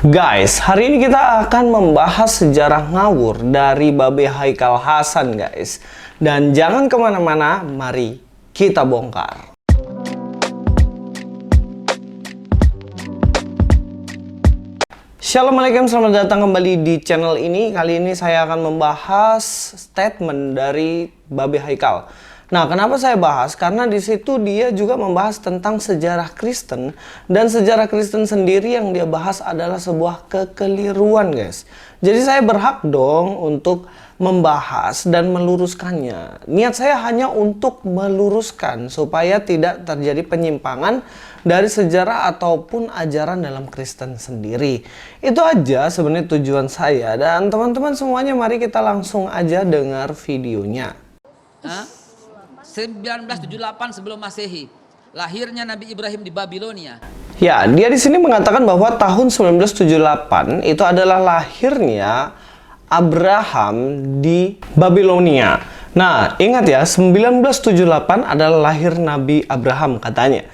Guys, hari ini kita akan membahas sejarah ngawur dari Babe Haikal Hasan, guys. Dan jangan kemana-mana, mari kita bongkar. Assalamualaikum, selamat datang kembali di channel ini. Kali ini saya akan membahas statement dari Babe Haikal. Nah, kenapa saya bahas? Karena di situ dia juga membahas tentang sejarah Kristen, dan sejarah Kristen sendiri yang dia bahas adalah sebuah kekeliruan, guys. Jadi saya berhak dong untuk membahas dan meluruskannya. Niat saya hanya untuk meluruskan supaya tidak terjadi penyimpangan dari sejarah ataupun ajaran dalam Kristen sendiri. Itu aja sebenarnya tujuan saya, dan teman-teman semuanya mari kita langsung aja dengar videonya. 1978 sebelum Masehi, lahirnya Nabi Ibrahim di Babilonia. Ya, dia di sini mengatakan bahwa tahun 1978 itu adalah lahirnya Abraham di Babilonia. Nah, ingat ya, 1978 adalah lahir Nabi Abraham katanya.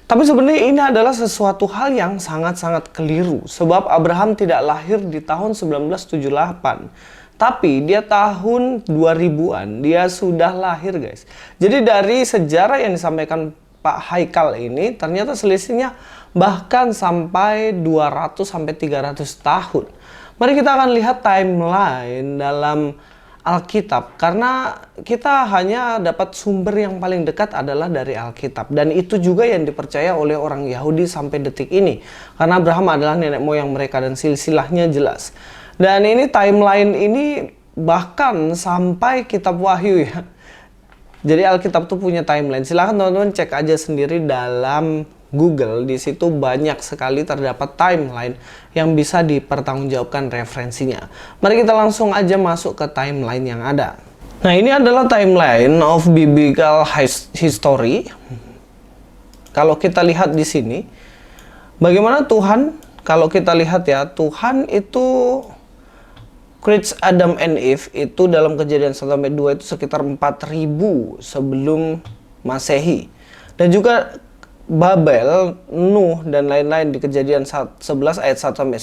Tapi sebenarnya ini adalah sesuatu hal yang sangat-sangat keliru, sebab Abraham tidak lahir di tahun 1978. Tapi dia tahun 2000-an, dia sudah lahir, guys. Jadi dari sejarah yang disampaikan Pak Haikal ini, ternyata selisihnya bahkan sampai 200-300 tahun. Mari kita akan lihat timeline dalam Alkitab, karena kita hanya dapat sumber yang paling dekat adalah dari Alkitab, dan itu juga yang dipercaya oleh orang Yahudi sampai detik ini, karena Abraham adalah nenek moyang mereka dan silsilahnya jelas. Dan ini timeline ini bahkan sampai kitab Wahyu ya. Jadi Alkitab tuh punya timeline. Silahkan teman-teman cek aja sendiri dalam Google. Di situ banyak sekali terdapat timeline yang bisa dipertanggungjawabkan referensinya. Mari kita langsung aja masuk ke timeline yang ada. Nah, ini adalah timeline of biblical history. Kalau kita lihat di sini, bagaimana Tuhan, kalau kita lihat ya, Tuhan itu create Adam and Eve itu dalam Kejadian 1-2 itu sekitar 4000 sebelum Masehi. Dan juga Babel, Nuh dan lain-lain di Kejadian 11 ayat 1-9.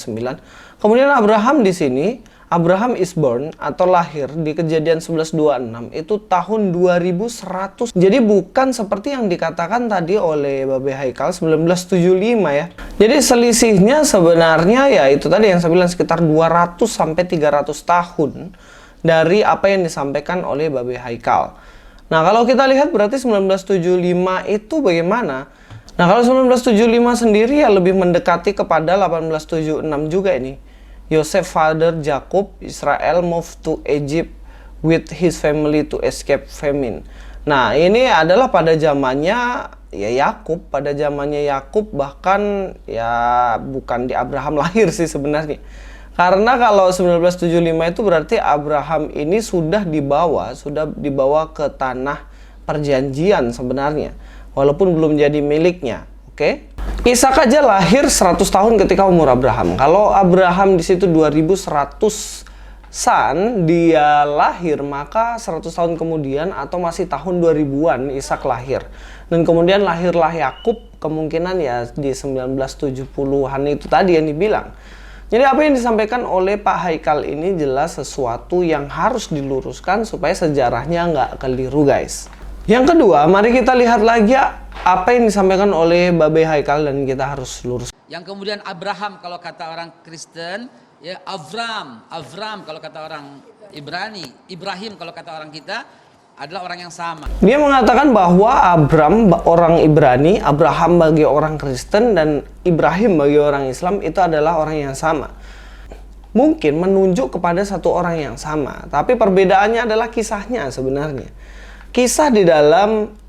Kemudian Abraham di sini, Abraham is born atau lahir di Kejadian 11:26 itu tahun 2100. Jadi bukan seperti yang dikatakan tadi oleh Babe Haikal 1975 ya. Jadi selisihnya sebenarnya ya itu tadi yang saya bilang sekitar 200-300 tahun dari apa yang disampaikan oleh Babe Haikal. Nah, kalau kita lihat berarti 1975 itu bagaimana? Nah, kalau 1975 sendiri ya lebih mendekati kepada 1876 juga ini. Yosef father Jacob Israel moved to Egypt with his family to escape famine. Nah, ini adalah pada zamannya ya Yakub, pada zamannya Yakub, bahkan ya bukan di Abraham lahir sih sebenarnya. Karena kalau 1975 itu berarti Abraham ini sudah dibawa ke tanah perjanjian sebenarnya, walaupun belum jadi miliknya. Oke? Ishak aja lahir 100 tahun ketika umur Abraham. Kalau Abraham di situ 2100-an dia lahir, maka 100 tahun kemudian atau masih tahun 2000-an Ishak lahir. Dan kemudian lahirlah Yakub, kemungkinan ya di 1970-an itu tadi yang dibilang. Jadi apa yang disampaikan oleh Pak Haikal ini jelas sesuatu yang harus diluruskan supaya sejarahnya nggak keliru, guys. Yang kedua, mari kita lihat lagi apa yang disampaikan oleh Babe Haikal dan kita harus lurus. Yang kemudian Abraham kalau kata orang Kristen, ya Avram kalau kata orang Ibrani, Ibrahim kalau kata orang kita adalah orang yang sama. Dia mengatakan bahwa Abram orang Ibrani, Abraham bagi orang Kristen, dan Ibrahim bagi orang Islam itu adalah orang yang sama. Mungkin menunjuk kepada satu orang yang sama, tapi perbedaannya adalah kisahnya sebenarnya. Kisah di dalam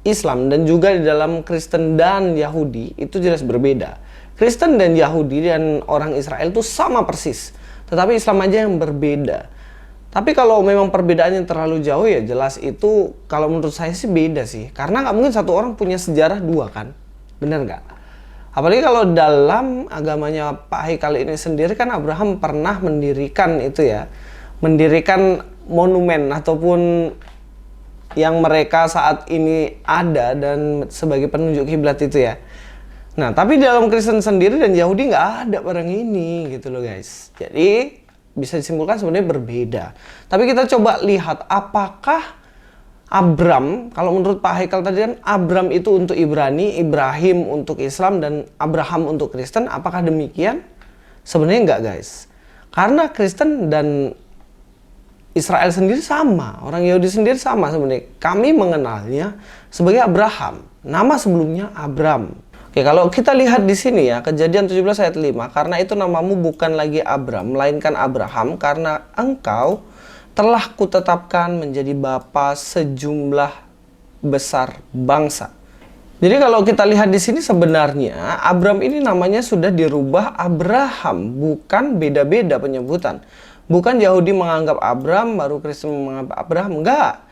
Islam dan juga di dalam Kristen dan Yahudi itu jelas berbeda. Kristen dan Yahudi dan orang Israel itu sama persis, tetapi Islam aja yang berbeda. Tapi kalau memang perbedaannya terlalu jauh ya jelas itu kalau menurut saya sih beda sih. Karena nggak mungkin satu orang punya sejarah dua kan, bener nggak? Apalagi kalau dalam agamanya Pak Haikal ini sendiri kan Abraham pernah mendirikan itu ya, mendirikan monumen ataupun yang mereka saat ini ada dan sebagai penunjuk kiblat itu ya. Nah, tapi dalam Kristen sendiri dan Yahudi nggak ada barang ini gitu loh guys. Jadi bisa disimpulkan sebenarnya berbeda. Tapi kita coba lihat apakah Abram, kalau menurut Pak Haikal tadi kan Abram itu untuk Ibrani, Ibrahim untuk Islam, dan Abraham untuk Kristen. Apakah demikian? Sebenarnya enggak guys. Karena Kristen dan Israel sendiri sama, orang Yahudi sendiri sama sebenarnya. Kami mengenalnya sebagai Abraham. Nama sebelumnya Abram. Oke, kalau kita lihat di sini ya, Kejadian 17 ayat 5, karena itu namamu bukan lagi Abram, melainkan Abraham, karena engkau telah kutetapkan menjadi bapa sejumlah besar bangsa. Jadi kalau kita lihat di sini sebenarnya Abram ini namanya sudah dirubah Abraham, bukan beda-beda penyebutan. Bukan Yahudi menganggap Abram, baru Kristen menganggap Abraham, enggak.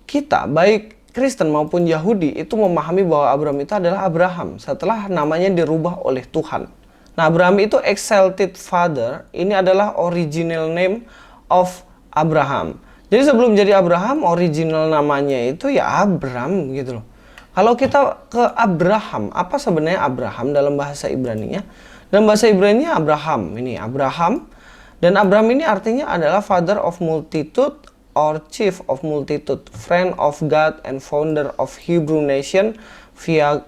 Kita baik Kristen maupun Yahudi itu memahami bahwa Abram itu adalah Abraham setelah namanya dirubah oleh Tuhan. Nah, Abraham itu exalted father, ini adalah original name of Abraham. Jadi sebelum jadi Abraham, original namanya itu ya Abram gitu loh. Kalau kita ke Abraham, apa sebenarnya Abraham dalam bahasa Ibrani-nya? Dalam bahasa Ibrani-nya Abraham, ini Abraham. Dan Abraham ini artinya adalah father of multitude or chief of multitude, friend of God and founder of Hebrew nation via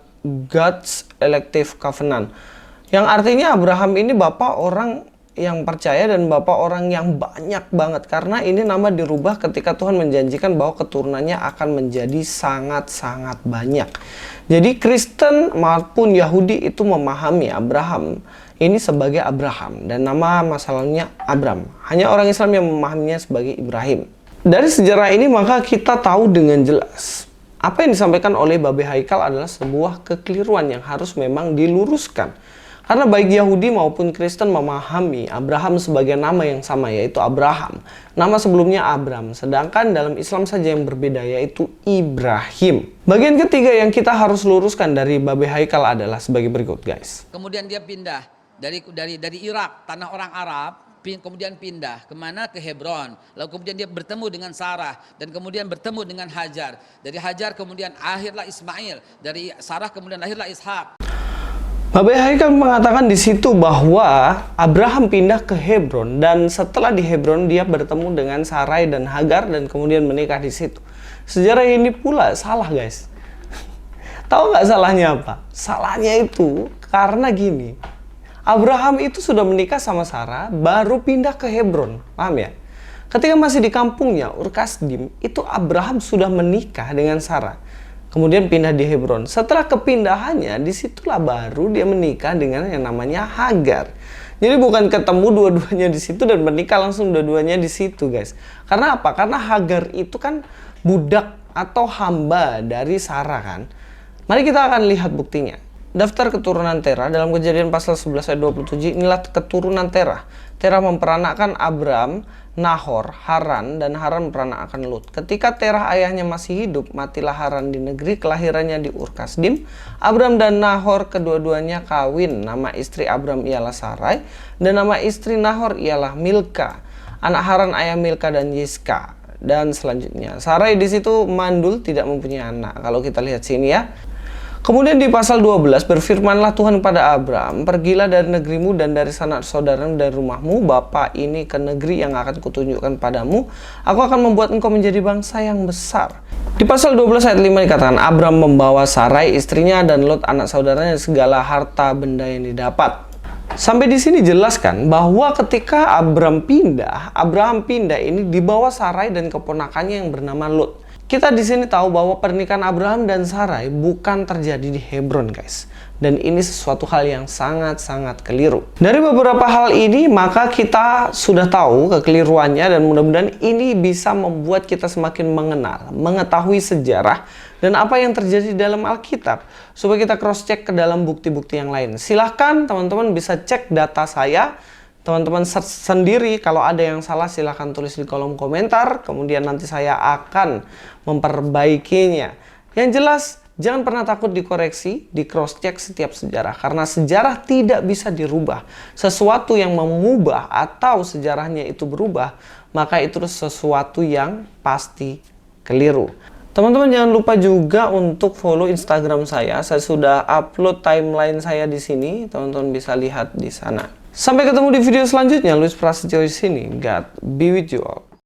God's elective covenant. Yang artinya Abraham ini bapak orang yang percaya dan bapak orang yang banyak banget, karena ini nama dirubah ketika Tuhan menjanjikan bahwa keturunannya akan menjadi sangat-sangat banyak. Jadi Kristen maupun Yahudi itu memahami Abraham ini sebagai Abraham dan nama masalahnya Abram. Hanya orang Islam yang memahaminya sebagai Ibrahim. Dari sejarah ini maka kita tahu dengan jelas apa yang disampaikan oleh Babe Haikal adalah sebuah kekeliruan yang harus memang diluruskan. Karena baik Yahudi maupun Kristen memahami Abraham sebagai nama yang sama, yaitu Abraham. Nama sebelumnya Abram, sedangkan dalam Islam saja yang berbeda, yaitu Ibrahim. Bagian ketiga yang kita harus luruskan dari Babe Haikal adalah sebagai berikut guys. Kemudian dia pindah dari Irak, tanah orang Arab, kemudian pindah kemana? Ke Hebron. Lalu kemudian dia bertemu dengan Sarah dan kemudian bertemu dengan Hajar. Dari Hajar kemudian akhirlah Ismail, dari Sarah kemudian lahirlah Ishak. Babe Haikal mengatakan di situ bahwa Abraham pindah ke Hebron dan setelah di Hebron dia bertemu dengan Sarai dan Hagar dan kemudian menikah di situ. Sejarah ini pula salah guys. Tahu nggak salahnya apa? Salahnya itu karena gini. Abraham itu sudah menikah sama Sarah baru pindah ke Hebron. Paham ya? Ketika masih di kampungnya Ur Kasdim, itu Abraham sudah menikah dengan Sarah. Kemudian pindah di Hebron. Setelah kepindahannya, disitulah baru dia menikah dengan yang namanya Hagar. Jadi bukan ketemu dua-duanya di situ dan menikah langsung dua-duanya di situ, guys. Karena apa? Karena Hagar itu kan budak atau hamba dari Sarah kan. Mari kita akan lihat buktinya. Daftar keturunan Terah dalam Kejadian pasal 11 ayat 27, inilah keturunan Terah. Terah memperanakkan Abram, Nahor, Haran, dan Haran memperanakkan Lut. Ketika Terah ayahnya masih hidup, matilah Haran di negeri kelahirannya di Ur Kasdim. Abram dan Nahor kedua-duanya kawin. Nama istri Abram ialah Sarai, dan nama istri Nahor ialah Milka. Anak Haran ayah Milka dan Yiska. Dan selanjutnya, Sarai di situ mandul, tidak mempunyai anak. Kalau kita lihat sini ya. Kemudian di pasal 12, berfirmanlah Tuhan kepada Abram, pergilah dari negerimu dan dari sanak saudaramu dan rumahmu, bapa ini ke negeri yang akan kutunjukkan padamu. Aku akan membuat engkau menjadi bangsa yang besar. Di pasal 12 ayat 5 dikatakan, Abram membawa Sarai istrinya dan Lot anak saudaranya dan segala harta benda yang didapat. Sampai di sini jelaskan bahwa ketika Abraham pindah ini dibawa Sarai dan keponakannya yang bernama Lot. Kita di sini tahu bahwa pernikahan Abraham dan Sarai bukan terjadi di Hebron, guys. Dan ini sesuatu hal yang sangat-sangat keliru. Dari beberapa hal ini, maka kita sudah tahu kekeliruannya dan mudah-mudahan ini bisa membuat kita semakin mengenal, mengetahui sejarah dan apa yang terjadi dalam Alkitab supaya kita cross-check ke dalam bukti-bukti yang lain. Silahkan teman-teman bisa cek data saya. Teman-teman sendiri, kalau ada yang salah silahkan tulis di kolom komentar. Kemudian nanti saya akan memperbaikinya. Yang jelas, jangan pernah takut dikoreksi, di cross-check setiap sejarah. Karena sejarah tidak bisa dirubah. Sesuatu yang mengubah atau sejarahnya itu berubah, maka itu sesuatu yang pasti keliru. Teman-teman jangan lupa juga untuk follow Instagram saya. Saya sudah upload timeline saya di sini. Teman-teman bisa lihat di sana. Sampai ketemu di video selanjutnya. Luis Prasetyo di sini. God be with you all.